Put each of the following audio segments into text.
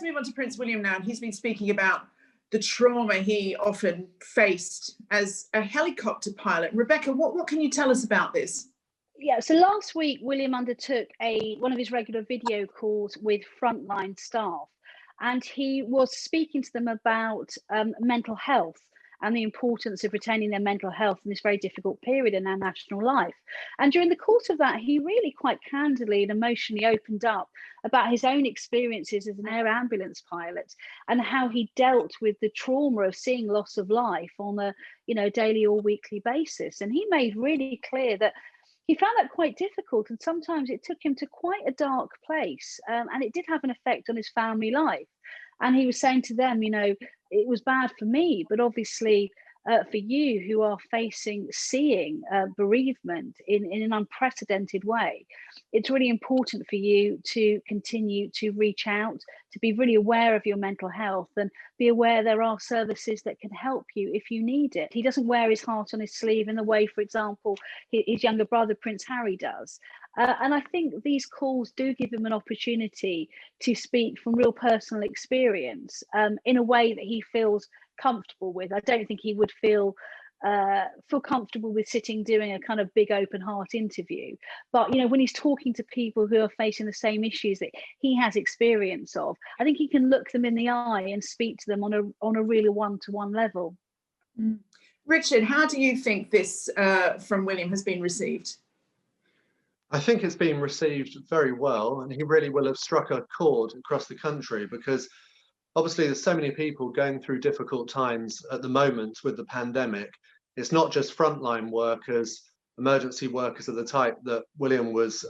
move on to Prince William now. And he's been speaking about the trauma he often faced as a helicopter pilot. Rebecca, what can you tell us about this? Yeah, so last week, William undertook one of his regular video calls with frontline staff, and he was speaking to them about mental health and the importance of retaining their mental health in this very difficult period in our national life. And during the course of that, he really quite candidly and emotionally opened up about his own experiences as an air ambulance pilot and how he dealt with the trauma of seeing loss of life on a daily or weekly basis. And he made really clear that he found that quite difficult, and sometimes it took him to quite a dark place, and it did have an effect on his family life. And he was saying to them, it was bad for me, but obviously for you who are seeing bereavement in an unprecedented way, it's really important for you to continue to reach out, to be really aware of your mental health and be aware there are services that can help you if you need it. He doesn't wear his heart on his sleeve in the way, for example, his younger brother, Prince Harry, does. And I think these calls do give him an opportunity to speak from real personal experience in a way that he feels comfortable with. I don't think he would feel comfortable with sitting doing a kind of big open heart interview, but when he's talking to people who are facing the same issues that he has experience of, I think he can look them in the eye and speak to them on a really one-to-one level. Richard, how do you think this from William has been received? I think it's been received very well, and he really will have struck a chord across the country, because obviously there's so many people going through difficult times at the moment with the pandemic. It's not just frontline workers, emergency workers of the type that William was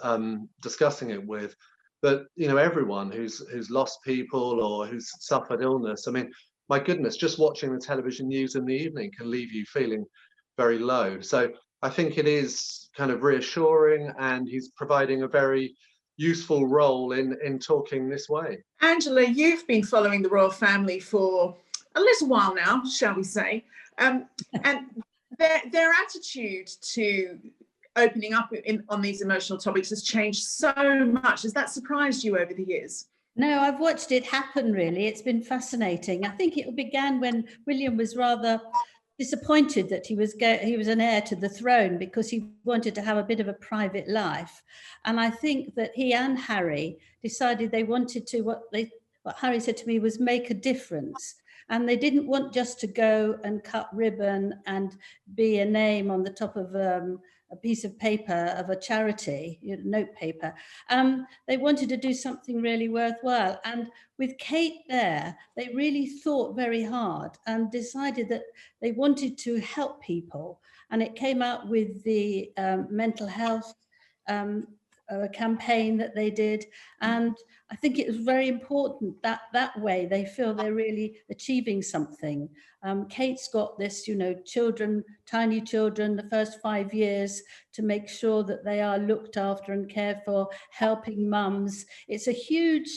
discussing it with, but everyone who's lost people or who's suffered illness. I mean, my goodness, just watching the television news in the evening can leave you feeling very low. So I think it is kind of reassuring, and he's providing a very useful role in talking this way. Angela, you've been following the royal family for a little while now, shall we say, and their attitude to opening up on these emotional topics has changed so much. Has that surprised you over the years? No, I've watched it happen, really. It's been fascinating. I think it began when William was rather disappointed that he was an heir to the throne, because he wanted to have a bit of a private life. And I think that he and Harry decided they wanted to, what Harry said to me was, make a difference. And they didn't want just to go and cut ribbon and be a name on the top of a piece of paper of a charity, note paper. They wanted to do something really worthwhile. And with Kate there, they really thought very hard and decided that they wanted to help people. And it came out with the mental health campaign that they did. And I think it was very important that way they feel they're really achieving something. Kate's got this, children, tiny children, the first 5 years, to make sure that they are looked after and cared for, helping mums. It's a huge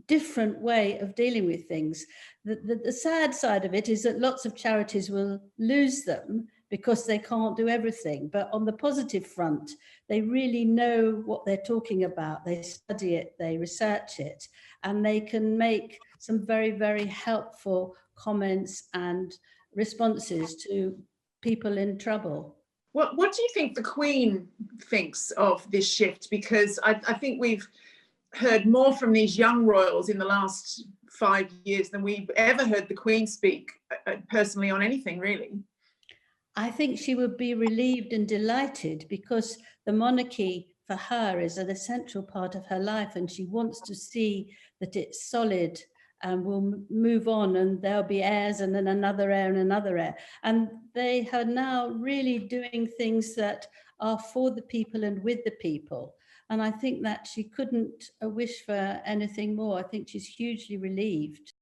different way of dealing with things. The sad side of it is that lots of charities will lose them because they can't do everything. But on the positive front, they really know what they're talking about. They study it, they research it, and they can make some very, very helpful comments and responses to people in trouble. What do you think the Queen thinks of this shift? Because I think we've heard more from these young royals in the last 5 years than we've ever heard the Queen speak personally on anything, really. I think she would be relieved and delighted, because the monarchy for her is an essential part of her life, and she wants to see that it's solid and will move on, and there'll be heirs and then another heir and another heir. And they are now really doing things that are for the people and with the people. And I think that she couldn't wish for anything more. I think she's hugely relieved.